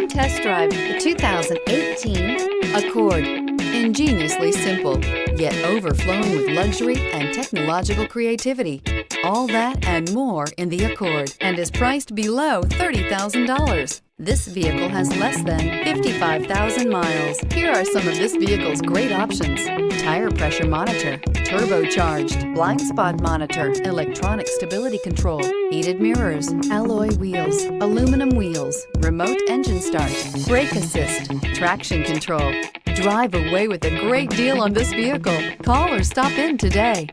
Come test drive the 2018 Accord. Ingeniously simple, yet overflowing with luxury and technological creativity. All that and more in the Accord, and is priced below $30,000. This vehicle has less than 55,000 miles. Here are some of this vehicle's great options: tire pressure monitor, turbocharged, blind spot monitor, electronic stability control, heated mirrors, alloy wheels, aluminum wheels, remote engine start, brake assist, traction control. Drive away with a great deal on this vehicle. Call or stop in today.